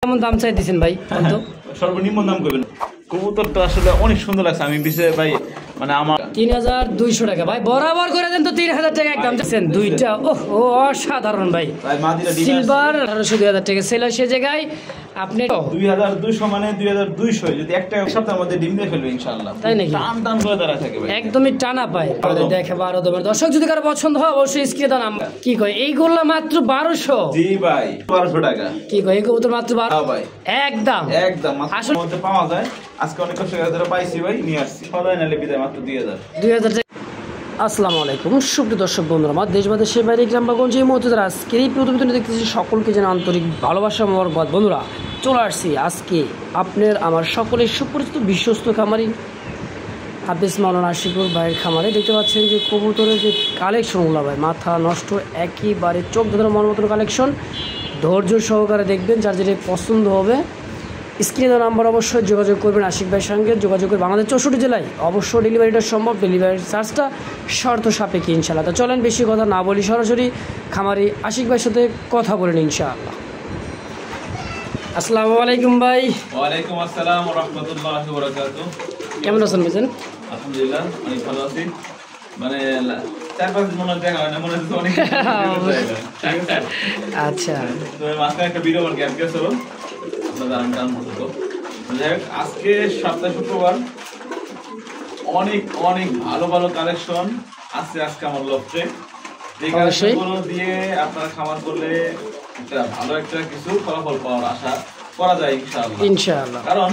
কেমন দাম চাই দিচ্ছেন ভাই? সর্বনিম্ন দাম করবেন। কবুতরটা আসলে অনেক সুন্দর লাগছে। আমি বিষয়ে ভাই মানে আমার 3200 টাকা ভাই, বরাবর করে দেন তো 3000 টাকা একদম দিচ্ছেন দুইটা। ও অসাধারণ ভাই, সিলভার 1800-2000 টাকা সেল সে জায়গায় আপনি 2200 মানে 2200 যদি একটা সপ্তাহের মধ্যে ডিম দিয়ে ফেলবে ইনশাআল্লাহ। তাই নাকি? টান করে দাঁড়ায় থাকে ভাই, একদমই টানা পায়। দেখে 12 দমের দর্শক যদি কারো পছন্দ হয় অবশ্যই স্ক্রিনে দেন। আমরা কি কই এইগুলো মাত্র 1200? জি ভাই 1200 টাকা। কি কই এই কবুতর মাত্র 1200 ভাই? একদম আসলে মধ্যে পাওয়া যায়। আজকে অনেক কষ্ট করে পাইছি ভাই, নিয়ে আসছি। সদাই নালে বিদায় মাত্র 2000 টাকা। আসসালামু আলাইকুম সুপ্রিয় দর্শক বন্ধুরা, আমার দেশ বা দেশের বাইরে গ্রাম বা গঞ্জে এই মুহূর্তে যারা আজকের এই প্রতিবেদন দেখতেছি সকলকে জানা আন্তরিক ভালোবাসা মোবারকবাদ। বন্ধুরা চলে আসছি আজকে আপনার আমার সকলের সুপরিচিত বিশ্বস্ত খামারি হাফেজ মাওলানা আশিকুর ভাইয়ের খামারে। দেখতে পাচ্ছেন যে কবুতরের যে কালেকশনগুলো ভাই মাথা নষ্ট, একেবারে চোখ ধরে মন মতন কালেকশন। ধৈর্য সহকারে দেখবেন, যার যেটা পছন্দ হবে স্ক্রিনে দেওয়া নাম্বার অবশ্যই যোগাযোগ করবেন আশিক ভাইয়ের সঙ্গে। যোগাযোগ করে বাংলাদেশ 64 জেলায় অবশ্য ডেলিভারিটা সম্ভব, ডেলিভারি চার্জটা শর্ত সাপেক্ষে ইনশাআল্লাহ। তো চলেন বেশি কথা না বলি, সরাসরি খামারি আশিক ভাইয়ের সাথে কথা বলেন ইনশাআল্লাহ। আসসালামু আলাইকুম ভাই। ওয়ালাইকুম আসসালাম ওয়া রাহমাতুল্লাহি ওয়া বারাকাতুহু। কেমন আছেন ভাইজান? আলহামদুলিল্লাহ অনেক ভালো আছি। মানে 4-5 দিন মনে দেখা হয় না, মনে হচ্ছে অনেক আচ্ছা তো মাঝখানে একটা ভিডিও আমার গ্যাপ গেছিল, আপনারা জানেন কারণ হতো। আজকে সপ্তাহ শুক্রবার অনেক অনেক ভালো ভালো কালেকশন আছে আজকে আমার লক্ষ্যে। এই কালেকশনগুলো দিয়ে আপনারা খামার করলে একটা ভালো একটা কিছু ফলাফল পাওয়ার আশা করা যায় ইনশাআল্লাহ। কারণ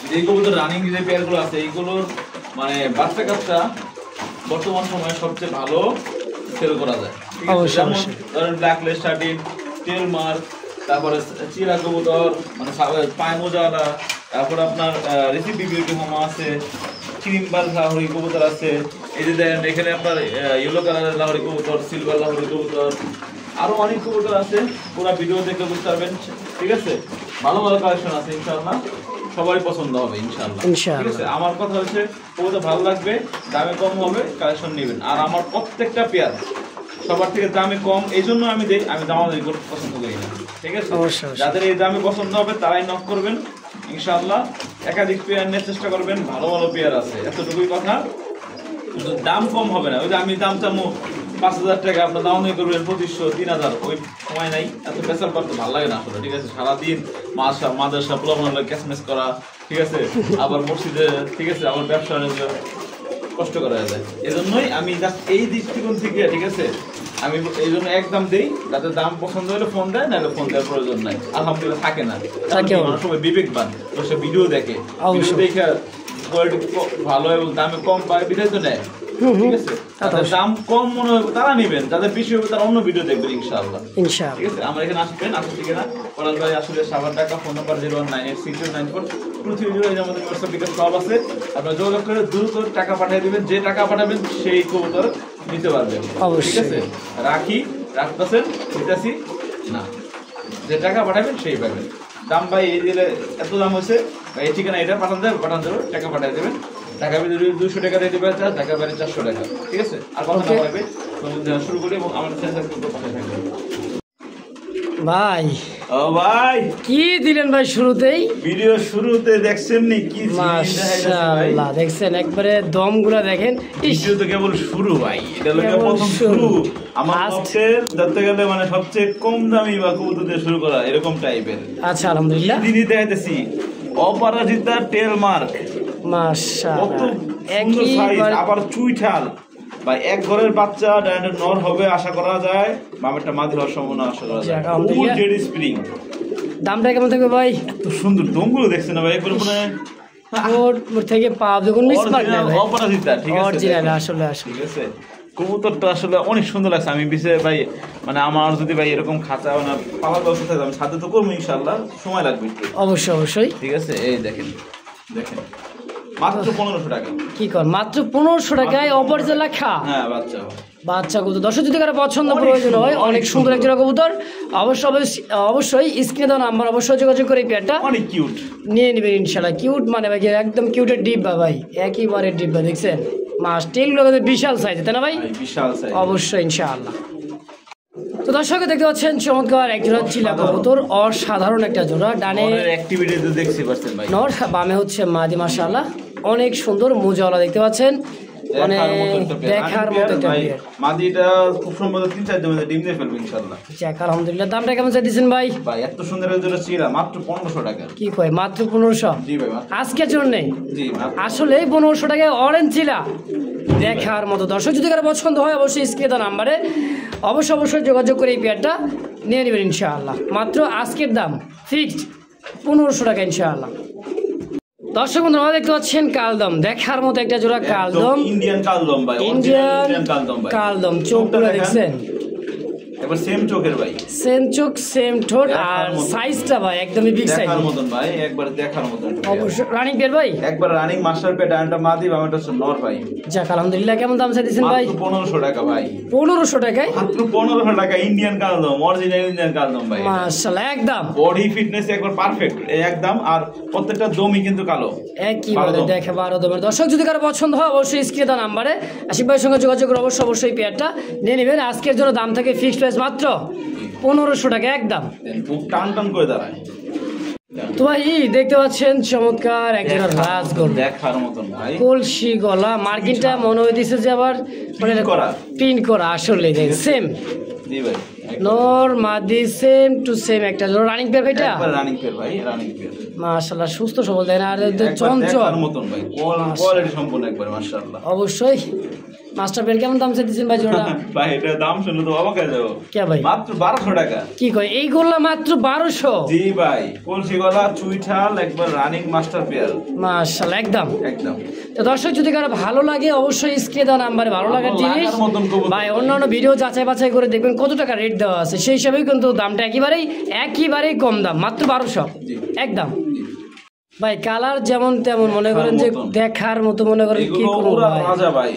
যেগুলো রানিং যে পেয়ারগুলো আছে এইগুলোর মানে বাচ্চা কাচ্চা বর্তমান সময়ে সবচেয়ে ভালো সেল করা যায়। যেমন ধরেন ব্ল্যাক লেস্টার্ডিন, টেল মার্ক, তারপরে চিরা কবুতর মানে পায় মোজাওয়ালা, তারপরে আপনার রেসিপি বিউটি মামা আছে, ক্রিমবার লাহোরি কবুতর আছে। এই যে দেখেন এখানে আপনার ইয়েলো কালারের লাহোরি কবুতর, সিলভার লাহোরি কবুতর, আরো অনেক কবুতর আছে। পুরো ভিডিও দেখে বুঝতে পারবেন। ঠিক আছে, ভালো ভালো কালেকশন আছে ইনশাআল্লাহ, সবারই পছন্দ হবে ইনশাআল্লাহ। ঠিক আছে, আমার কথা হচ্ছে কবুতর ভালো লাগবে, দামে কম হবে, কালেকশন নেবেন। আর আমার প্রত্যেকটা পেয়ার সবার থেকে দামে কম, এই জন্য আমি দেই, আমি দামাদামি করতে পছন্দ করি না। ঠিক আছে, যাদের এই দামে পছন্দ হবে তারাই নক করবেন ইনশাআল্লাহ। একাধিক পেয়ার নেওয়ার চেষ্টা করবেন, ভালো ভালো পেয়ার আছে, এতটুকুই কথা। কিন্তু দাম কম হবে না। ওই যে আমি দাম চামো 5000 টাকা, আপনার দামাদামি করবেন 2500 3000, ওই সময় নাই। এত পেশাল করতে ভালো লাগে না আসলে। ঠিক আছে, সারাদিন মাদ্রাসা পোলাপান ক্যাশমেস করা, ঠিক আছে, আবার মসজিদে, ঠিক আছে, আবার ব্যবসা কষ্ট করা যায়। এজন্যই আমি জাস্ট এই দৃষ্টিকোণ থেকে, ঠিক আছে, আমি এই জন্য একদম দেই। যাদের দাম পছন্দ হলে ফোন দেয়, নাহলে ফোন দেওয়ার প্রয়োজন নাই। আলহামদুলিল্লাহ থাকে না, সবাই বিবেকবান, তো সে ভিডিও দেখে, ভিডিও দেখে কোয়ালিটি ভালো এবং দামে কম পায়, বিদায় তো নেয়। ঠিক আছে, তাদের দাম কম মনে হবে তারা নেবেন, যাদের বেশি হবে তারা অন্য ভিডিও দেখবেন ইনশাআল্লাহ। ঠিক আছে, আমরা এখানে আসবেন, আসতে ঠিক না পলাশ ভাই আসলে সাভার টাকা, ফোন নাম্বার 01986942330। এই আমাদের হোয়াটসঅ্যাপ বিকাশ সব আছে, আপনারা যোগাযোগ করে দ্রুত টাকা পাঠিয়ে দিবেন। যে টাকা পাঠাবেন সেই কবুতর নিতে পারবেন। ঠিক আছে, রাখতেছেন নিতেছি না, যে টাকা পাঠাবেন সেই পাবেন। দাম ভাই এই দিলে এত দাম হয়েছে, এই ঠিকানা এটা পাঠান দেবে, টাকা পাঠিয়ে দেবেন। ঢাকা ভিতরে 200 টাকা দিয়ে দেবেন, ঢাকা বাইরে 400 টাকা। ঠিক আছে, আর কথা না বলবে শুরু করি এবং আমাদের চ্যানেল পাঠিয়ে থাকবেন। ভাই ও ভাই কি দিলেন ভাই শুরুতেই? ভিডিও শুরুতে দেখছেন নি কি মাশাআল্লাহ, দেখছেন একবারে দমগুলা দেখেন। ভিডিও তো কেবল শুরু ভাই, এটা লাগে প্রথম শুরু। আমার কাছে ধরতে গেলে মানে সবচেয়ে কম দামি বা কবুতর দিয়ে শুরু করা এরকম টাইপের। আচ্ছা আলহামদুলিল্লাহ, দিদি দেখাইতেছি অপরাজিতা টেল মার্ক, মাশাআল্লাহ একই সাইজ, আবার চুইঠাল ভাই। এক ঘরের বাচ্চা ডাইরেক্ট নর হবে আশা করা যায়, বামেরটা মাদি হওয়ার সম্ভাবনা আশা করা যায়। Full jade spring. দামটা কেমন থাকবে ভাই? এত সুন্দর দমগুলো দেখছেন না ভাই, একবার মনে ওর থেকে পাব যখন মিসমার্ক না ভাই, অপরাজিতা। ঠিক আছে, অরিজিনাল আসলে ঠিক আছে। কবুতরটা আসলে অনেক সুন্দর লাগছে। আমি বিষয়ে ভাই মানে আমার যদি ভাই এরকম খাঁচা না পাওয়ার ব্যবস্থা থাকে আমি সাথে তো করবো ইনশাআল্লাহ, সময় লাগবে অবশ্যই। ঠিক আছে, এই দেখেন মাত্র 1500 টাকা। কি কর মাত্র 1500 টাকায় অপরিচিত লেখা? হ্যাঁ, বাচ্চা কবুতর। দর্শক যদি কারো পছন্দ প্রয়োজন হয়, অনেক সুন্দর একজন কবুতর, অবশ্যই স্ক্রিনে দেওয়া নাম্বার অবশ্যই যোগাযোগ করে পেয়ারটা অনেক কিউট নিয়ে নেবেন ইনশাআল্লাহ। কিউট মানে ভাই একদম কিউটের ডিব্বা ভাই, একেবারে ডিব্বা। দেখছেন মাছ টেলগুলো বিশাল সাইজ, তাই না ভাই? বিশাল সাইজ অবশ্যই ইনশাআল্লাহ। তো দর্শক দেখতে পাচ্ছেন চমৎকার এক জোড়া চিলা কবুতর, অসাধারণ একটা জোড়া। ডানে অ্যাক্টিভিটি তো দেখছি পাচ্ছেন ভাই, নর, বামে হচ্ছে মাদি, মাশাআল্লাহ অনেক সুন্দর মোজাওয়ালা দেখতে পাচ্ছেন, মানে দেখার মতো একটা পেয়ার। মাদিটা খুব সম্ভবত 3-4 দিনের মধ্যে ডিম দিয়ে ফেলবে ইনশাআল্লাহ। যাক আলহামদুলিল্লাহ। দামটা কেমন চাইছেন ভাই? ভাই এত সুন্দর একটা জোড়া চিরা মাত্র 1500 টাকা। কি কয় মাত্র 1500? জি ভাই আজকের জন্য। জি আসলে 1500 টাকায় অরেঞ্জ চিলা দেখার মতো। দর্শক যদি কারো পছন্দ হয় অবশ্যই স্ক্রিনে দেওয়া নাম্বারে অবশ্যই যোগাযোগ করে এই পেয়ারটা নিয়ে নেবেন ইনশাআল্লাহ। মাত্র আজকের দাম ফিক্সড 1500 টাকা ইনশাআল্লাহ। দর্শক বন্ধুরা দেখতে পাচ্ছেন কালদম, দেখার মতো একটা জোড়া কালদম, ইন্ডিয়ান কালদম ভাই, ইন্ডিয়ান কালদম। চোখগুলো দেখছেন একবার সেম চোখের ভাই, সেম চোখ সেম ঠোঁট, আর সাইজটা ভাই একদমই বিগ সাইজ, দেখার মতন ভাই, একবার দেখার মতন। অবশ্যই রানিং পেয়ার ভাই, একবার রানিং মাস্টার পেয়ার, ডানটা মাদি বামটা হচ্ছে নর ভাই। যাক আলহামদুলিল্লাহ। কেমন দাম চাইছেন ভাই? মাত্র 1500 টাকা ভাই। 1500 টাকায়? মাত্র 1500 টাকা ইন্ডিয়ান কালদম, অরিজিনাল ইন্ডিয়ান কালদম ভাই। মাশাআল্লাহ একদম বডি ফিটনেস একবার পারফেক্ট একদম, আর প্রত্যেকটা দমই কিন্তু কালো একই বলে দেখে 12 দমের। দর্শক যদি কারো পছন্দ হয় অবশ্যই স্ক্রিনে দেওয়া নাম্বারে আশিক ভাইয়ের সঙ্গে যোগাযোগ করে অবশ্যই পেয়ারটা নিয়ে নেবেন। আজকের জন্য দাম থেকে ফিক্সড প্রাইস মাত্র 1500 টাকা একদম। খুব টান টান করে দাঁড়ায়। তো ভাই দেখতে পাচ্ছেন চমৎকার একজন রাজগোল্ড, দেখার মতন ভাই, কলসি গলা, মার্কিনটা মনে হইতেছে যে আবার পিন করা, আসলে সেম। জি ভাই নর মাদি সেম টু সেম একটা রানিং পেয়ার ভাইটা, একবার রানিং পেয়ার ভাই, রানিং পেয়ার মাশাআল্লাহ সুস্থ সবল দেন, আর চঞ্চল দেখার মতন ভাই, কোয়ালিটি সম্পূর্ণ একবার মাশাআল্লাহ। অবশ্যই মাস্টার পেয়ার কেমন দাম চাইতেছেন ভাই জোড়া? ভাই এটা দাম শুনলে তো অবাক হয়ে যাবো। কে ভাই? মাত্র 1200 টাকা। কি কয় এই গোল্লা মাত্র 1200? জি ভাই কলসি গলা চুইঠাল একবার রানিং মাস্টার পেয়ার, মাশাআল্লাহ একদম একদম। তো দর্শক যদি কারো ভালো লাগে অবশ্যই স্ক্রিনে দেওয়া নাম্বারে ভালো লাগার জিনিস ভাই অন্যান্য ভিডিও যাচাই বাছাই করে দেখবেন কত টাকা রেট দেওয়া আছে, সেই হিসাবেই কিন্তু দামটা একেবারেই কম দাম, মাত্র 1200 একদম। ভাই কালার যেমন তেমন মনে করেন যে দেখার মতো, মনে করেন কি ভাই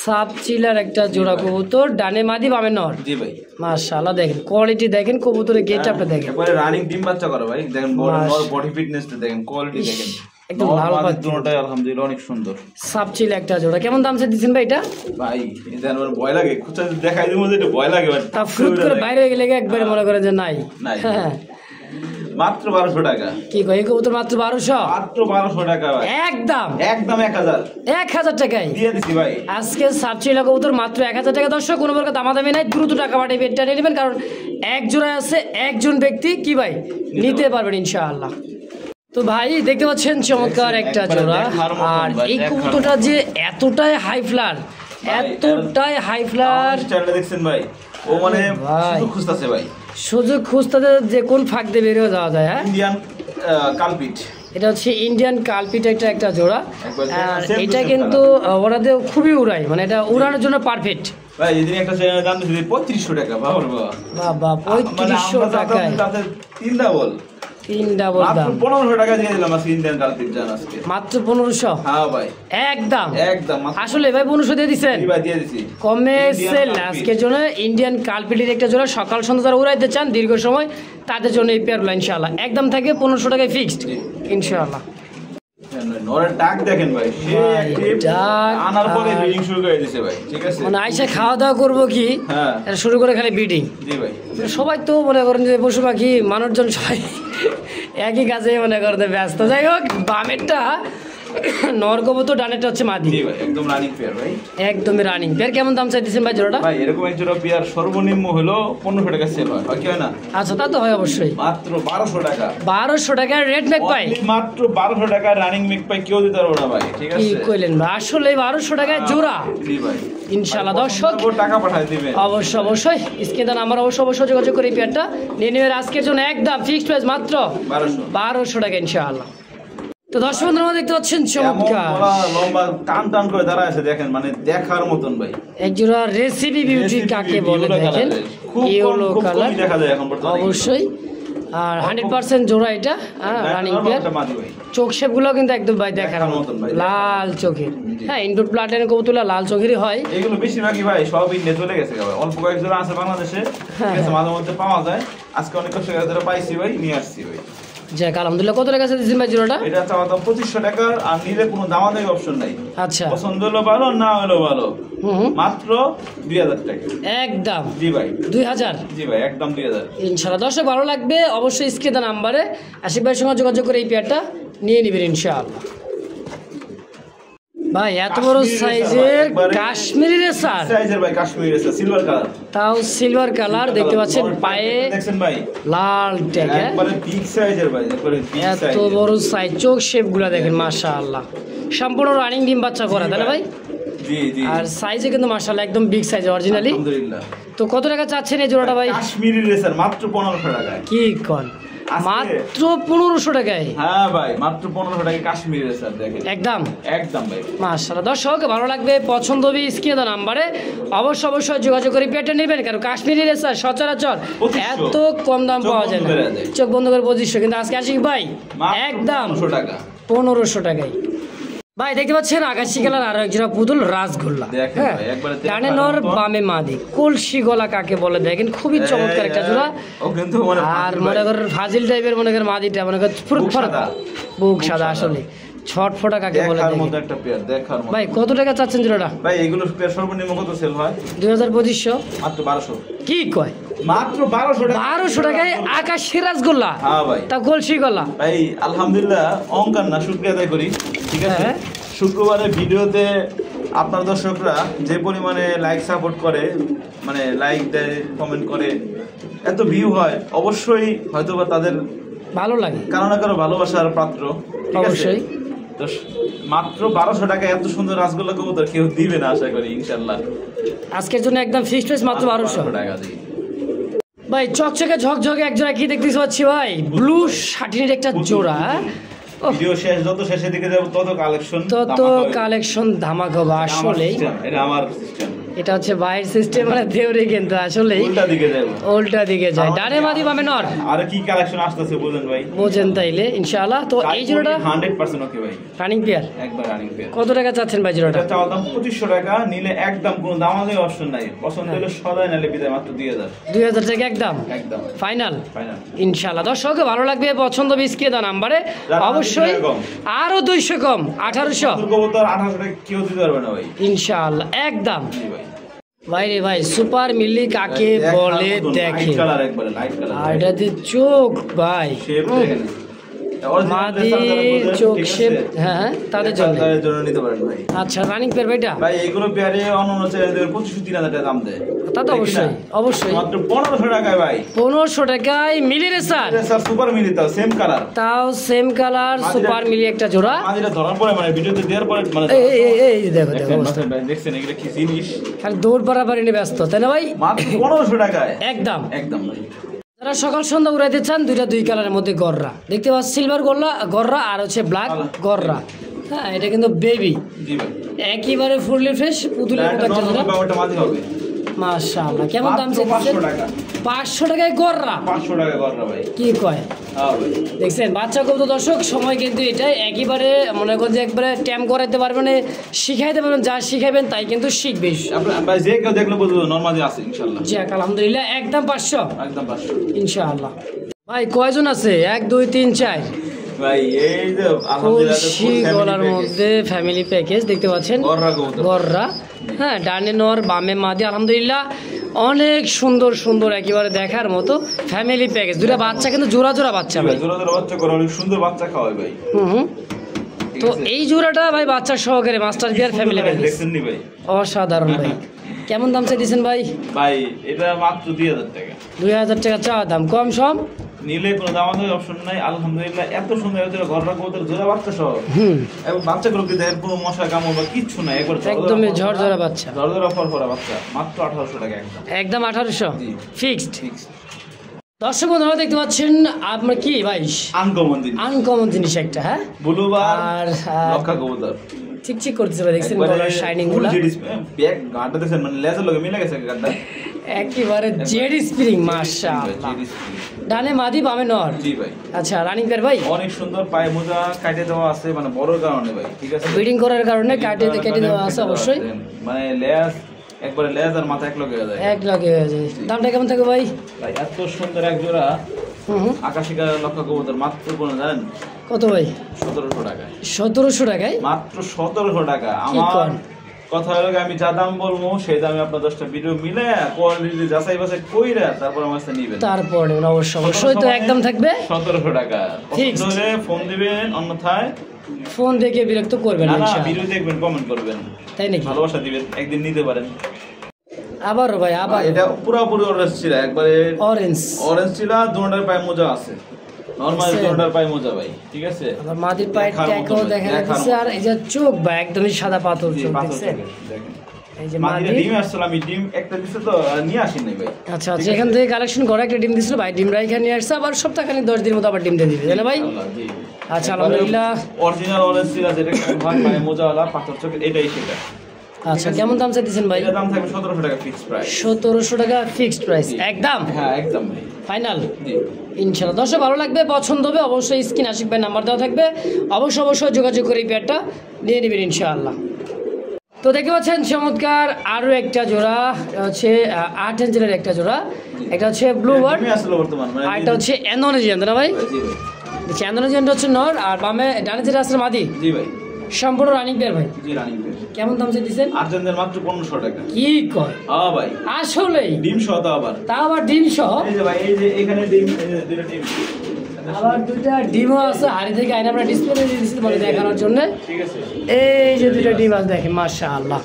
সাপ চিলার একটা জোড়া কবুতর, ডানে মাদি বামে নর। জি ভাই মাশাআল্লাহ দেখেন কোয়ালিটি, দেখেন কবুতরের গেটআপটা দেখেন, একবারে রানিং ডিম বাচ্চা করে ভাই। দেখেন বডি ফিটনেসটা দেখেন, কোয়ালিটি দেখেন একদম ভালো পাচ্ছি, দুটোটাই আলহামদুলিল্লাহ অনেক সুন্দর। সাপ চিলা একটা জোড়া কেমন দাম চাইছেন ভাই এটা? ভাই এটা আমার ভয় লাগে, খুঁজে দেখাই দিই মধ্যে এটা ভয় লাগে ভাই, তা ফ্রুট করে বাইরে গেলে একবারে মনে করেন যে নাই। হ্যাঁ মাত্র 1200 টাকা। কি কয় এই কবুতর মাত্র 1200? মাত্র 1200 টাকা ভাই, একদম 1000 টাকায় দিয়ে দিছি ভাই। আজকে সাবচিলা কবুতর মাত্র 1000 টাকা। দর্শক কোনো প্রকার দামাদামি নাই, দ্রুত টাকা পাঠিয়ে বেডটা নিয়ে নেবেন, কারণ এক জোড়ায় আছে একজন ব্যক্তি কি ভাই নিতে পারবেন ইনশাআল্লাহ। তো ভাই দেখতে পাচ্ছেন চমৎকার একটা জোড়া, আর এই কবুতরটা যে এতটাই হাই ফ্লার, দেখছেন ভাই, ও মানে সুযোগ খুঁজতেছে ভাই, সুযোগ খুঁজতে যে কোন ফাঁক দিয়ে বেরিয়ে যাওয়া যায়। হ্যাঁ ইন্ডিয়ান কালপিট, এটা হচ্ছে ইন্ডিয়ান কালপিট একটা জোড়া, এটা কিন্তু ওরাতে খুবই উড়াই, মানে এটা উড়ানোর জন্য পারফেক্ট ভাই। এদিন একটা দাম দিয়েছি 3500 টাকা, বাবা 3500 টাকায় তিন ডাবল দাম, 1500 টাকা দিয়ে দিলাম আজকে ইন্ডিয়ান কালপিট জান, আজকে মাত্র 1500। হ্যাঁ ভাই একদম একদম আসলে ভাই 1500 দিয়ে দিবেন, ভাই দিয়ে দিছি কমে সেল আজকের জন্য। ইন্ডিয়ান কালপিটের একটা জোড়া সকাল সন্ধ্যা যারা উড়াইতে চান দীর্ঘ সময় তাদের জন্য এই পেয়ারগুলো ইনশাআল্লাহ একদম থাকে 1500 টাকায় ফিক্সড ইনশাআল্লাহ। নরের ডাক দেখেন ভাই, সে ডাক আনার পরে ব্রিডিং শুরু করে দিয়েছে ভাই, ঠিক আছে মানে আইসা খাওয়া দাওয়া করবো কি, হ্যাঁ এটা শুরু করে খালি ব্রিডিং। জি ভাই সবাই তো মনে করেন যে পশু পাখি মানুষজন সবাই একই কাজে মনে করতে ব্যস্ত। যাই হোক বামেরটা নর কবুতর, ডানেরটা হচ্ছে মাদি, একদম রানিং পেয়ার ভাই, একদমই রানিং পেয়ার। কেমন দাম চাইতেছেন ভাই জোড়াটা? ভাই এরকম এক জোড়া পেয়ার সর্বনিম্ন হলো 1500 টাকা সেল হয়, কি হয় না? আচ্ছা তা তো হয় অবশ্যই। মাত্র 1200 টাকা, 1200 টাকা রেড মেক পাই, মাত্র 1200 টাকা রানিং মেক পাই, কেউ দিতে পারবে না ভাই, ঠিক আছে? কি কইলেন ভাই, আসলে 1200 টাকায় জোড়া? জি ভাই ইনশাআল্লাহ। দর্শক টাকা পাঠিয়ে দিবেন অবশ্যই স্ক্রিনে দেন আমার অবশ্যই যোগাযোগ করে এই পেয়ারটা নিয়ে নেবেন। আজকের জন্য একদম ফিক্সড প্রাইস মাত্র 1200 টাকা ইনশাআল্লাহ। তো দর্শক বন্ধুরা দেখতে পাচ্ছেন চমৎকার লম্বা টান করে দাঁড়ায় আছে, দেখেন মানে দেখার মতন ভাই, এক জোড়া রেসিপি বিউটি কাকে বলে দেখেন, ইয়েলো কালার দেখা যায় এখন বর্তমানে অবশ্যই, আর 100% জোড়া এটা রানিং পেয়ার। চোখ শেপগুলো কিন্তু একদম ভাই দেখার মতন, লাল চোখের। হ্যাঁ ইনডোর প্লাটের কবুতর লাল চোখেরই হয়, এগুলো বেশিরভাগই ভাই সব ইন্ডিয়া চলে গেছে ভাই, অল্প কয়েক জোড়া আছে বাংলাদেশে, মাঝে মধ্যে পাওয়া যায়। আজকে অনেক কষ্ট করে পাইছি ভাই, নিয়ে আসছি ভাই। যাক আলহামদুলিল্লাহ। কত টাকা দিয়েছেন ভাই জোড়াটা? এটা চাওয়া দাম 2500 টাকা, আর নিলে কোনো দামাদামি অপশন নাই। আচ্ছা, পছন্দ হলো ভালো, না হলো ভালো, মাত্র 2000 টাকা একদম। জি ভাই 2000? জি ভাই একদম 2000 ইনশাআল্লাহ। দর্শক ভালো লাগবে অবশ্যই স্ক্রিনে দেওয়া নাম্বারে আশিক ভাইয়ের সঙ্গে যোগাযোগ করে এই পেয়ারটা নিয়ে নেবেন ইনশাআল্লাহ। ভাই এত বড় সাইজের কাশ্মীরি রেসার, সাইজের ভাই কাশ্মীরি রেসার সিলভার কালার, তাও সিলভার কালার দেখতে পাচ্ছেন, পায়ে দেখছেন ভাই লাল ট্যাগ, একবারে বিগ সাইজের ভাই, একবারে বিগ এত সাইজের বড় সাইজ, চোখ শেপ গুলা দেখেন মাশাআল্লাহ, সম্পূর্ণ রানিং ডিম বাচ্চা করা তাই না ভাই? জি জি। আর সাইজে কিন্তু মাশাআল্লাহ একদম বিগ সাইজ অরিজিনালি। আলহামদুলিল্লাহ। তো কত টাকা চাচ্ছেন এই জোড়াটা ভাই? কাশ্মীরি রেসার মাত্র 1500 টাকায়। কি কোন, মাত্র 1500 টাকায়? হ্যাঁ ভাই মাত্র 1500 টাকায় কাশ্মীরি রেসার দেখেন, একদম একদম ভাই মাশাআল্লাহ। দর্শক ভালো লাগবে, পছন্দ হবে স্ক্রিনে দেওয়া নাম্বারে অবশ্যই যোগাযোগ করে পেয়ারটা নেবেন, কারণ কাশ্মীরি রেসার সচরাচর এত কম দাম পাওয়া যায় না, চোখ বন্ধ করে 2500, কিন্তু আজকে আশিক ভাই একদম 1500 টাকা, 1500 টাকায়। ভাই দেখতে পাচ্ছেন আকাশি কালার আরো এক জোড়া পুতুল রাসগোল্লা, হ্যাঁ ডানে নর বামে মাদি, কলসি গলা কাকে বলে দেখেন, খুবই চমৎকার একটা জোড়া। আর মনে করেন ফাজিল টাইপের, মনে করেন মাদিটা মনে করেন ফুরুত ফারুত, বুক সাদা, আসলে ছটফটা কাকে বলে দেখেন। ভাই কত টাকা চাচ্ছেন জোড়াটা? ভাই এগুলো পেয়ার সর্বনিম্ন কত সেল হয়? 2500, মাত্র 1200। কি কয়, মাত্র 1200 টাকা? 1200 টাকায় আকাশি রাসগোল্লা? হ্যাঁ ভাই, তা কলসি গলা ভাই আলহামদুলিল্লাহ, অহংকার না, শুকরিয়া আদায় করি, ঠিক আছে। শুক্রবারের ভিডিওতে আপনার দর্শকরা যে পরিমাণে লাইক সাপোর্ট করে, মানে লাইক দেয়, কমেন্ট করে, এত ভিউ হয়, অবশ্যই হয়তোবা তাদের ভালো লাগে, কারো না কারো ভালোবাসার পাত্র, ঠিক আছে। অবশ্যই। তো মাত্র 1200 টাকা এত সুন্দর রাসগোল্লা কবুতর কেউ দিবে না আশা করি, ইনশাআল্লাহ। আজকের জন্য একদম ফিক্সড প্রাইস মাত্র 1200 টাকা দিই। ভাই চকচকে ঝকঝকে এক জোড়া কি দেখতে পাচ্ছি ভাই, ব্লু শাটিনের একটা জোড়া। ভিডিও শেষ, যত শেষের দিকে যাব তত কালেকশন ধামাকা হবে আসলে। এটা আমার সিস্টেম, এটা হচ্ছে বাইরের সিস্টেম, মানে দেউরে, কিন্তু আসলে উল্টা দিকে যায়, ডানে মাদি বামে নর। আর কি কালেকশন আসতেছে বুঝেন ভাই, বুঝেন তাইলে ইনশাআল্লাহ। তো এই জোড়াটা 100% ওকে ভাই, রানিং পেয়ার, একবার রানিং পেয়ার। কত টাকা চাচ্ছেন ভাই জোড়াটা? এটা চাওয়া দাম 2500 টাকা, নিলে একদম কোনো দামাদামি অপশন নাই, পছন্দ হলে সদাই, নালে বিদায়, মাত্র 2000 টাকা একদম একদম ফাইনাল ইনশাআল্লাহ। দর্শক ভালো লাগবে, পছন্দ বিস্কিয়ে দাও নাম্বারে অবশ্যই, আরো 200 কম 1800 কবুতর 1800 টাকা কেউ দিতে পারবে না ভাই, ইনশাআল্লাহ একদম। ভাই রে ভাই সুপার মিলি কাকে বলে দেখে, আর এটাতে চোখ ভাই মাদি চোখ শেপ, হ্যাঁ তাদের জন্য নিতে পারেন ভাই। আচ্ছা রানিং পেয়ার ভাইটা? ভাই এগুলো পেয়ারে অন্য চ্যানেলের 2500-3000 টাকা দাম দেয়, তা তো অবশ্যই মাত্র 1500 টাকায় ভাই, 1500 টাকায় মিলি রেসার, সুপার মিলি, তাও সেম কালার, সুপার মিলি একটা জোড়া। মাদিটা ধরার পরে, মানে ভিডিওতে দেওয়ার পরে, মানে এই দেখো দেখছেন এগুলো কি জিনিস, খালি দৌড় পারাপারি নিয়ে ব্যস্ত তাই না ভাই? মাত্র 1500 টাকায় একদম একদম ভাই। যারা সকাল সন্ধ্যা উড়াইতে চান, দুই কালারের মধ্যে গররা দেখতে পাচ্ছি, সিলভার গররা আর হচ্ছে ব্ল্যাক গররা। হ্যাঁ এটা কিন্তু বেবি, একেবারে ফুললি ফ্রেশ পুতুলের মতো একটা জোড়া, মাশাআল্লাহ। কেমন দাম চাইছেন? 500 টাকায় গররা, 500 টাকা গররা ভাই, কি কয় দেখছেন? বাচ্চা কবুতর দর্শক সময় কিন্তু এটাই, একেবারে মনে করেন যে একবারে ট্যাম করাইতে পারবেন, শিখাইতে পারবেন, যা শিখাইবেন তাই কিন্তু শিখবে। ভাই যে কেউ দেখলে বলবো নরমালি আছে ইনশাআল্লাহ। জি আলহামদুলিল্লাহ একদম 500 ইনশাআল্লাহ। ভাই কয়জন আছে? 1 2 3 4 ভাই, এই যে আলহামদুলিল্লাহ গলার মধ্যে ফ্যামিলি প্যাকেজ দেখতে পাচ্ছেন, গররা, হ্যাঁ ডানে নর বামে মাদি, আলহামদুলিল্লাহ অনেক সুন্দর সুন্দর, একেবারে দেখার মতো ফ্যামিলি প্যাকেজ। দুটা বাচ্চা কিন্তু জোড়া বাচ্চা ভাই, জোড়া বাচ্চা করে অনেক সুন্দর বাচ্চা খাওয়ায় ভাই। তো এই জোড়াটা ভাই বাচ্চা সহকারে মাস্টার বিয়ার ফ্যামিলি প্যাকেজ দেখছেন নি ভাই, অসাধারণ ভাই। কেমন দাম চাইছেন ভাই? ভাই এটা মাত্র 2000 টাকা, 2000 টাকা চাওয়া দাম, কম সম নিলে কোনো দামাদামি অপশন নাই। আলহামদুলিল্লাহ এত সুন্দর ঘররা কবুতর জোড়া বাচ্চা সহ, এবং বাচ্চাগুলোকে দেখেন কোনো মশা কামড় বা কিচ্ছু নাই, একদম ঝরঝরা বাচ্চা, ঝরঝরা ফরফরা বাচ্চা, মাত্র 1800 টাকা একদম 1800 ফিক্সড। দর্শক বন্ধুরা দেখতে পাচ্ছেন আপনার কি ভাই আনকমন জিনিস একটা, হ্যাঁ ব্লুবার আর লক্ষা কবুতর চিকচিক করতেছে ভাই, দেখছেন গলার শাইনিং গুলো, ব্যাক গাটা দেখছেন, মানে লেজার লগে মিলে গেছে গাটা, একেবারে জেড স্প্রিং মাশাআল্লাহ। ডানে মাদি বামে নর, জি ভাই। আচ্ছা রানিং পেয়ার ভাই, অনেক সুন্দর, পায়ে মোজা কাটে দেওয়া আছে, মানে বড় কারণে ভাই, ঠিক আছে, ব্রিডিং করার কারণে কেটে দেওয়া আছে অবশ্যই, মানে লেজ একবারে লেজ আর মাথা এক লগে হয়ে যায়, হয়ে যায়। দামটা কেমন থাকে ভাই? ভাই এত সুন্দর এক জোড়া আকাশি কালার লক্ষা কবুতর মাত্র কোন জানেন কত ভাই? 1700 টাকায়। 1700 টাকায় মাত্র 1700 টাকা। আমার কথা হলো আমি যা দাম বলবো সেই দামে আপনার 10টা ভিডিও মিলে কোয়ালিটি যাচাই বাছাই কইরা তারপর আমার কাছে নেবেন। তারপর নেবেন অবশ্যই তো একদম থাকবে 1700 টাকা। পছন্দ হলে ফোন দিবেন, অন্যথায় ফোন দেখে বিরক্ত করবেন না। ইনশাআল্লাহ ভিডিও দেখবেন, কমেন্ট করবেন, তাই নাকি? ভালোবাসা দিবেন, একদিন নিতে পারেন। আবার ভাই আবার এটা পুরোপুরি অরেঞ্জ ছিল, একবারে অরেঞ্জ ছিল। দুটার পায়ে মোজা আছে, নরমাল দুটার পায়ে মোজা ভাই, ঠিক আছে। আবার মাদির পায়ে ট্যাগও দেখা যাচ্ছে, আর এই যে চোখ ভাই একদমই সাদা পাথর চোখ, দেখছেন? এই যে মাদি ডিম আসলে আমি ডিম একটা দিছে তো নিয়ে আসি নাই ভাই। আচ্ছা আচ্ছা, এখান থেকে কালেকশন করে একটা ডিম দিছিল ভাই, ডিম রাইখা নিয়ে আসছে, আবার সপ্তাহখানি 10 দিনের মতো আবার ডিম দিয়ে দিবে, জানেন ভাই? আচ্ছা আলহামদুলিল্লাহ। অরিজিনাল অরেঞ্জ ছিল, যেটা ভাই পায়ে মোজাওয়ালা পাথর চোখ, এটাই সেটা। আচ্ছা, কেমন দাম চাইতেছেন ভাই? এর দাম থাকবে 1700 টাকা ফিক্সড প্রাইস। 1700 টাকা ফিক্সড প্রাইস একদম? হ্যাঁ একদম ভাই, ফাইনাল। জি ইনশাআল্লাহ। দর্শক ভালো লাগবে, পছন্দ হবে, অবশ্যই স্ক্রিন আশিক ভাই নাম্বার দেওয়া থাকবে, অবশ্যই যোগাযোগ করে এই পেয়ারটা নিয়ে নেবেন ইনশাআল্লাহ। তো দেখতে পাচ্ছেন চমৎকার আরও একটা জোড়া, হচ্ছে 8 ইঞ্চের একটা জোড়া, একটা হচ্ছে ব্লু বার্ড, আর একটা হচ্ছে অ্যান্ডোনেজিয়ান, না ভাই? অ্যান্ডোনেজিয়ানটা হচ্ছে নর, আর বামে ডানে যেটা আছে মাদি। জি ভাই, সম্পূর্ণ রানিং পেয়ার ভাই। জি রানিং পেয়ার। কেমন দাম চাইতেছেন? আর্জেন্টের মাত্র 1500 টাকা। কি কয়? হ্যাঁ ভাই, আসলেই ডিম সহ তো আবার, তা আবার ডিম সহ? এই যে ভাই, এই যে এখানে ডিম, এই যে দুটো ডিম, আবার দুইটা ডিমও আছে, হাড়ি থেকে আইনা আমরা ডিসপ্লে দিয়ে দিচ্ছি মানে দেখানোর জন্য, ঠিক আছে। এই যে দুইটা ডিম আছে দেখেন, মাশাআল্লাহ।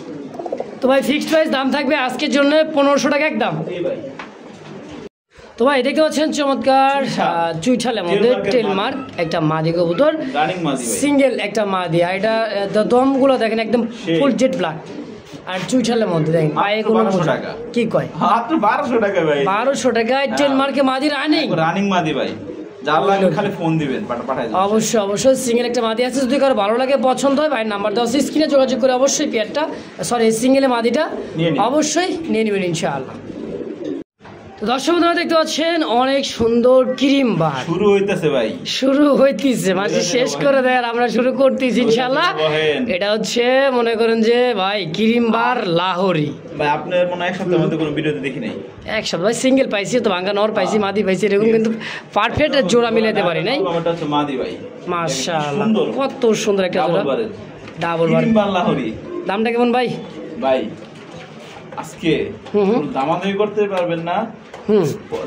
তো ভাই ফিক্সড প্রাইস দাম থাকবে আজকের জন্য 1500 টাকা একদম। এই ভাই, তো ভাই দেখতে পাচ্ছেন চমৎকার চুইঠালের মধ্যে টেলমার্ক একটা মাদি কবুতর, রানিং মাদি ভাই, সিঙ্গেল একটা মাদি, আর এটা দমগুলো দেখেন একদম ফুল জেড ব্ল্যাক, আর চুইঠালের মধ্যে দেখেন পায়ে কোনো টাকা। কি কয়? মাত্র 1200 টাকা ভাই। 1200 টাকায় টেলমার্কে মাদি রানিং মাদি ভাই, যার লাগে খালি ফোন দিবেন, পাঠাই দিবেন। অবশ্যই সিঙ্গেল একটা মাদি আছে, যদি কারো ভালো লাগে পছন্দ হয় ভাই নাম্বার দেওয়া আছে স্ক্রিনে, যোগাযোগ করে অবশ্যই পেয়ারটা সিঙ্গেলে মাদিটা অবশ্যই নিয়ে নেবেন ইনশাআল্লাহ। তো দর্শক বন্ধুরা দেখতে পাচ্ছেন অনেক সুন্দর ক্রিম বার শুরু হইতেছে ভাই, শুরু হইতেছে, মাঝে শেষ করে দেয়, আমরা শুরু করতেছি ইনশাআল্লাহ। এটা হচ্ছে মনে করেন যে ভাই ক্রিম বার লাহোরি ভাই, আপনার মনে এক সপ্তাহের মধ্যে কোনো ভিডিওতে দেখি নাই। এক সপ্তাহ ভাই সিঙ্গেল পাইছি তো, ভাঙ্গা নর পাইছি, মাদি পাইছি, এরকম কিন্তু পারফেক্ট জোড়া মিলাতে পারি নাই। এটা হচ্ছে মাদি ভাই, মাশাআল্লাহ কত সুন্দর একটা জোড়া, ডাবল বার লাহোরি। দামটা কেমন ভাই? ভাই আজকে দামাদামি করতে পারবেন না,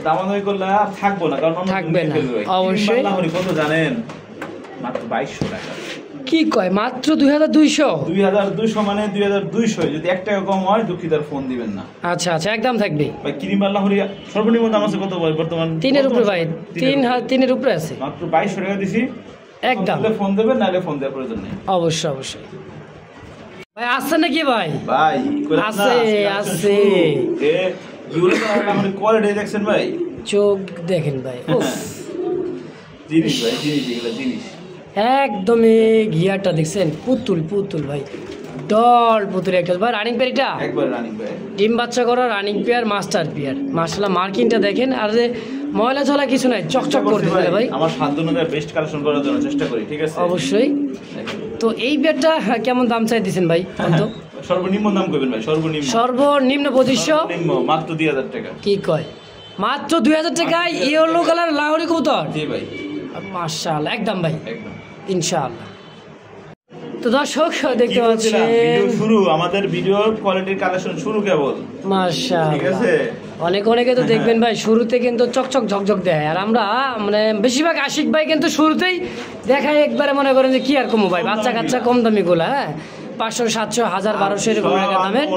দামাদামি করলে আর থাকবো না, কারণ থাকবে না অবশ্যই। কত জানেন? মাত্র 2200 টাকা। কি কয়? মাত্র 2200? 2200 মানে 2200, যদি 1 টাকা কম হয় দুঃখিতার ফোন দিবেন না। আচ্ছা আচ্ছা, একদম থাকবে ভাই। ক্রিম লাহোরি সর্বনিম্ন দাম আছে কত ভাই বর্তমান? 3 এর উপরে ভাই, 3 এর উপরে আছে। মাত্র 2200 টাকা দিছি একদম। ফোন দেবেন, নাহলে ফোন দেওয়ার প্রয়োজন নেই। অবশ্যই ভাই। আসছে নাকি ভাই? ভাই আছে আছে, কোয়ালিটি দেখছেন ভাই, চোখ দেখেন ভাই, জিনিস ভাই, জিনিস একদমই গিয়ারটা দেখছেন, পুতুল ভাই, ডল পুতুল একটা ভাই। রানিং পেয়ার, এটা একবার রানিং পেয়ার, ডিম বাচ্চা করা রানিং পেয়ার, মাস্টার পেয়ার। মাশাআল্লাহ মার্কিংটা দেখেন, আর যে ময়লা ঝলা কিছু নাই, চকচক করতেছে ভাই। আমার সাধ্য অনুযায়ী বেস্ট কালেকশন করার জন্য চেষ্টা করি, ঠিক আছে? অবশ্যই। তো এই পেয়ারটা কেমন দাম চাই দিচ্ছেন ভাই? সর্বনিম্ন দাম করবেন ভাই, সর্বনিম্ন 2500, মাত্র 2000 টাকা। কি কয়? মাত্র 2000 টাকায় ইয়েলো কালার লাহোরি কবুতর? জি ভাই, মাশাআল্লাহ একদম ভাই, একদম ইনশাআল্লাহ। তো দর্শক দেখতে পাচ্ছেন শুরু, আমাদের ভিডিওর কোয়ালিটির কালেকশন শুরু কেবল, মাশাআল্লাহ, ঠিক আছে? অনেকে তো দেখবেন ভাই শুরুতে কিন্তু চকচক ঝকঝক দেয়, আর আমরা মানে বেশিরভাগ আশিক ভাই কিন্তু শুরুতেই দেখায় একবারে মনে করেন যে কি আর কম ভাই, বাচ্চা কাচ্চা কম দামি গুলা, হ্যাঁ 500 700 1000 1200 এরকম দামের,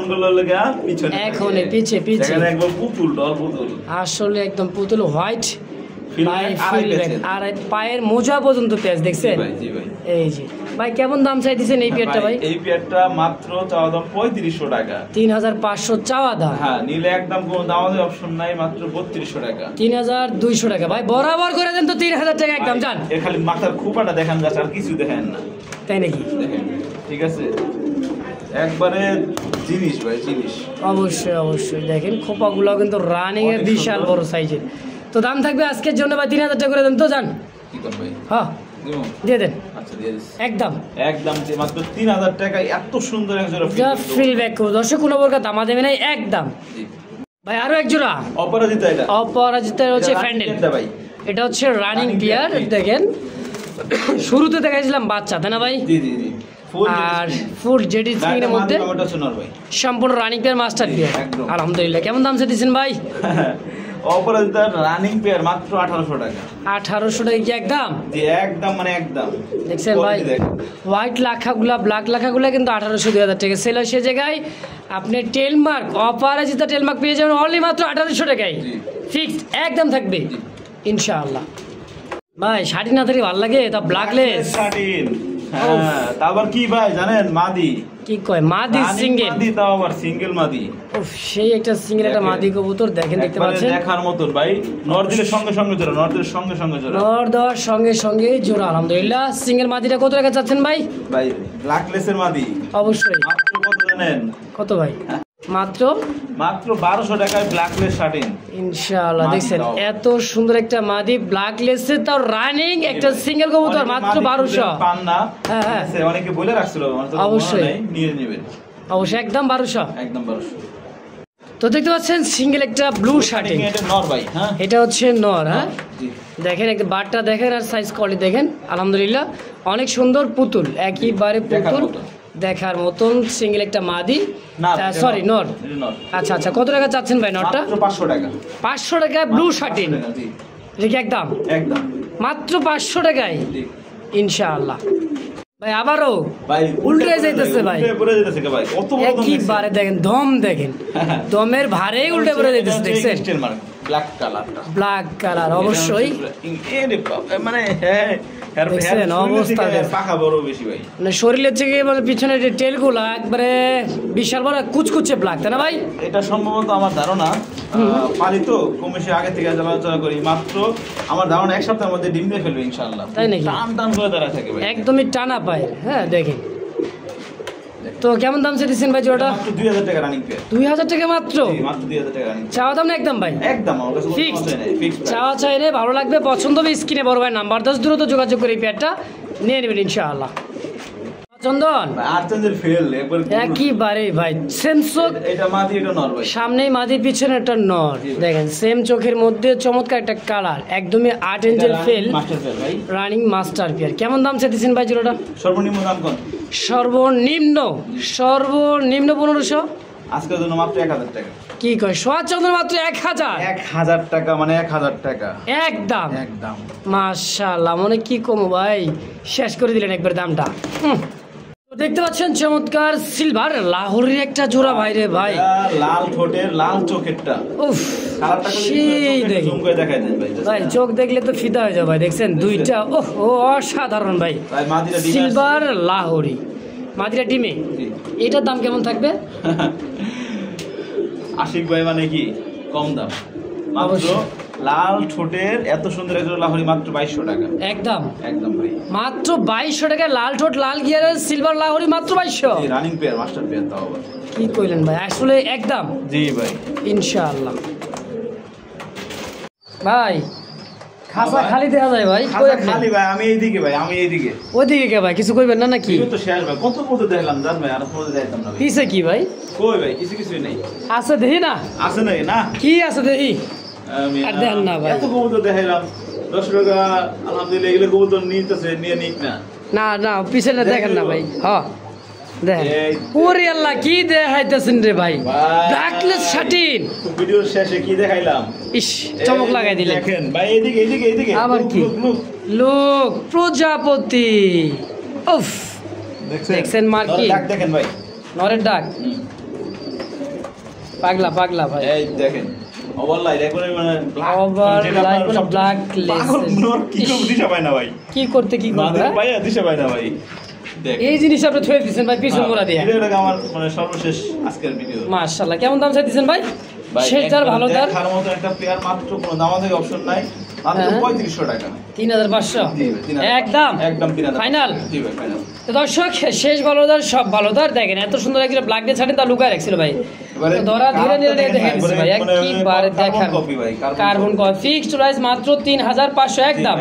এখন পিছে আসলে একদম পুতুল হোয়াইট, আর পায়ের মোজা পর্যন্ত তেজ দেখছেন। এই যে ভাই কেমন দাম চাইতেছেন এই পেয়ারটা ভাই? এই পেয়ারটা মাত্র চাওয়া দাম 3500 টাকা। 3500 চাওয়া দাম? হ্যাঁ, নিলে একদম কোনো দামাদামি অপশন নাই, মাত্র 3200 টাকা। 3200 টাকা ভাই, বরাবর করে দেন তো 3000 টাকা একদম জান। এর খালি মাথার খোপাটা দেখান যাচ্ছে, আর কিছু দেখেন না, তাই নাকি? দেখেন, ঠিক আছে, একবারে জিনিস ভাই, জিনিস। অবশ্যই দেখেন খোপাগুলো কিন্তু রানিং এর বিশাল বড় সাইজের। তো দাম থাকবে আজকের জন্য ভাই 3000 টাকা করে দেন তো জান। কি করব ভাই? হ্যাঁ দিয়ে দেন। আচ্ছা দিয়ে দিচ্ছি একদম মাত্র 3000 টাকা। এত সুন্দর এক জোড়া ফিল ব্যাক করব দর্শক, কোনো প্রকার দাম দেবে না একদম ভাই। আরো এক জোড়া অপরাজিতা, এটা অপরাজিতা হচ্ছে ফ্যান্ডেল ভাই, এটা হচ্ছে রানিং পেয়ার। দেখেন শুরুতে দেখাইছিলাম বাচ্চা, তাই না ভাই? জি জি জি, আর ফুল জেডি স্ক্রিনের মধ্যে ওটা হচ্ছে নর ভাই, সম্পূর্ণ রানিং পেয়ার মাস্টার পেয়ার। আলহামদুলিল্লাহ। কেমন দাম চাইছেন ভাই? অপরাজিতার রানিং পেয়ার মাত্র 1800 টাকা। 1800 টাকা কি একদম? জি একদম, মানে একদম। দেখছেন ভাই, হোয়াইট লাখাগুলা ব্ল্যাক লাখাগুলা কিন্তু 1800 2000 টাকা সেল হয়। সে জায়গায় আপনি টেলমার্ক অপরাজিতা টেলমার্ক পেয়ে যাবেন অনলি মাত্র 1800 টাকায়, ফিক্সড একদম থাকবে ইনশাআল্লাহ। ভাই শাড়ি না ধরে ভালো লাগে, তা ব্ল্যাকলেস শাড়িন। হ্যাঁ, তারপর কি ভাই জানেন, মাদি। কি কয় মাদি সিঙ্গেল? মাদি, তাও আবার সিঙ্গেল মাদি। উফ, সেই একটা সিঙ্গেল একটা মাদি কবুতর দেখেন, দেখতে পাচ্ছেন দেখার মতন ভাই। নর দিলে সঙ্গে সঙ্গে জোড়া, নর দিলে সঙ্গে সঙ্গে জোড়া, নর দেওয়ার সঙ্গে সঙ্গে জোড়া। আলহামদুলিল্লাহ। সিঙ্গেল মাদিটা কত টাকা চাচ্ছেন ভাই? ভাই ব্ল্যাকলেসের মাদি অবশ্যই। মাত্র কত জানেন? কত ভাই? মাত্র 1200 টাকায় ব্ল্যাকলেস শার্টিন ইনশাআল্লাহ। দেখছেন এত সুন্দর একটা মাদি ব্ল্যাকলেসে, তাও রানিং একটা সিঙ্গেল কবুতর মাত্র 1200। পান না? হ্যাঁ হ্যাঁ, অনেকে বলে রাখছিল, অবশ্যই নিয়ে নেবেন, অবশ্যই একদম 1200, একদম 1200। তো দেখতে পাচ্ছেন সিঙ্গেল একটা ব্লু শার্টিং, এটা নর ভাই। হ্যাঁ, এটা হচ্ছে নর। হ্যাঁ জি, দেখেন একটা বারটা দেখেন আর সাইজ কোয়ালিটি দেখেন, আলহামদুলিল্লাহ অনেক সুন্দর পুতুল, একইবারে পুতুল দেখার মতন। সিঙ্গেল একটা মাদি, সরি নর। আচ্ছা আচ্ছা, কত টাকা চাচ্ছেন ভাই নরটা? 500 টাকা। 500 টাকায় ব্লু শার্টিং, এটা কি একদম? একদম মাত্র 500 টাকায় ইনশাআল্লাহ। ভাই আবারও ভাই উল্টে যাইতেছে ভাই, উল্টে পড়ে যাইতেছে ভাই, কত বড় দম একইবারে দেখেন, দম দেখেন, দমের ভারে উল্টে পড়ে যাইতেছে। দেখছেন ব্ল্যাক কালারটা, ব্ল্যাক কালার অবশ্যই, মানে হ্যাঁ দেখছেন অবস্থা পাখা বড় বেশি ভাই, মানে শরীরের থেকে মানে পিছনে যে টেলগুলা একবারে বিশাল বড় কুচকুচে ব্ল্যাক, তাই না ভাই? এটা সম্ভবত আমার ধারণা, পালিত কমেছে আগে থেকে আলোচনা করি, মাত্র আমার ধারণা এক সপ্তাহের মধ্যে ডিম দিয়ে ফেলবে ইনশাআল্লাহ। তাই নাকি? টান টান করে দাঁড়া থাকে ভাই, একদমই টানা পায়। হ্যাঁ দেখেন, তো কেমন দাম চাইছেন ভাই জোড়াটা? মাত্র 2000 টাকা রানিং পেয়ার। 2000 টাকা মাত্র? মাত্র 2000 টাকা রানিং। চাওয়া দাম না একদম ভাই? একদম আমার কাছে ফিক্সড, ফিক্সড চাওয়া চাইলে ভালো লাগবে, পছন্দ হবে স্ক্রিনে বড় ভাই নাম্বার 10 দ্রুত যোগাযোগ করে এই পেয়ারটা নিয়ে নেবেন ইনশাআল্লাহ। চন্দন আর্চেঞ্জের ফেল একবার একইবারে ভাই, সেম চোখ, এটা মাদি এটা নর ভাই, সামনেই মাদির পিছনে একটা নর। দেখেন সেম চোখের মধ্যে চমৎকার একটা কালার, একদমই art Angel fail, master fail ভাই, রানিং মাস্টার পেয়ার। কেমন দাম চাইতেছেন ভাই জোড়াটা? সর্বনিম্ন দাম কোন? সর্বনিম্ন 1500 আজকের জন্য মাত্র 1000 টাকা। কি কয় সোয়া চন্দন? মাত্র 1000 টাকা, মানে 1000 টাকা একদম একদম। মাশাআল্লাহ, মনে কি কম ভাই, শেষ করে দিলেন একবার দামটা। দেখতে পাচ্ছেন চমৎকার সিলভার লাহোরের একটা জোড়া ভাই রে ভাই, লাল ঠোঁটের লাল চোখেরটা, উফ সেই দেখেন ভাই, চোখ দেখলে তো ফিদা হয়ে যাবে ভাই। দেখছেন দুইটা, ওহ অসাধারণ ভাই, সিলভার লাহোরি মাদিরা ডিমে। এটার দাম কেমন থাকবে? আশিক ভাই মানে কি কম দাম, মাত্র লাল ঠোঁটের এত সুন্দর একজন লাহোরি মাত্র 2200 টাকা একদম, একদম ভাই, মাত্র 2200 টাকায় লাল ঠোঁট লাল গিয়ারের সিলভার লাহোরি মাত্র 2200। রানিং পেয়ার, মাস্টার পেয়ার তাও আবার। কি কইলেন ভাই, আসলে একদম? জি ভাই ইনশাআল্লাহ। ভাই খাসা খালি দেখা যায় ভাই, খালি ভাই, আমি এইদিকে ভাই, আমি এইদিকে। ওইদিকে কে ভাই, কিছু কইবেন না নাকি? তো শেষ ভাই, কত কত দেখলাম জান ভাই, আর কত যাইতাম না ভাই। পিছে কি ভাই? কই ভাই, কিছুই নেই। আছে দেখি না, আছে নাই না, কি আছে দেখি, আমি আর দেখেন না ভাই, এত কবুতর দেখাইলাম, 10 টাকা আলহামদুলিল্লাহ, এগুলো কবুতর নিতেছে, নিয়ে নিক না। না না পিছনে দেখেন না ভাই, হ্যাঁ দেখেন। ওরে আল্লাহ, কি দেখাইতেছেন রে ভাই, ব্ল্যাকলেস শার্টিন। ভিডিওর শেষে কি দেখাইলাম, ইস চমক লাগাই দিলেন। দেখেন ভাই, এদিকে এদিকে এদিকে আবার কি লোক প্রজাপতি, উফ দেখছেন মার কি ডাক দেখেন ভাই, নরের ডাক, পাগলা পাগলা ভাই, এই দেখেন ওভারলাই রেকর্ডে, মানে ওভারলাই কোন ব্ল্যাকলেস কি করব দিশা পায় না ভাই, কি করতে কি করবে ভাই, দিশা পায় না ভাই। এই জিনিস আপনি থুয়ে দিয়েছেন ভাই পিছন মোড়া দিয়ে। এটা আমার মানে সর্বশেষ আজকের ভিডিও। মাশাআল্লাহ, কেমন দাম চাইতেছেন ভাই? শেষ দার ভালো দার, দেখার মতো একটা পেয়ার, মাত্র কোনো দামাদামি অপশন নাই, মাত্র 3500 টাকা। 3500 একদম একদম ফাইনাল। জি ভাই ফাইনাল। তো দর্শক শেষ ভালোদার সব ভালোদার দেখেন, এত সুন্দর একটা ব্ল্যাক ডে ছাড়েন তা লুকায় রাখছিল ভাই, ধরা ধীরে ধীরে দেখে দিচ্ছে ভাই, একবারে দেখার কার্বন কপি, ফিক্সড প্রাইস মাত্র 3500 একদম।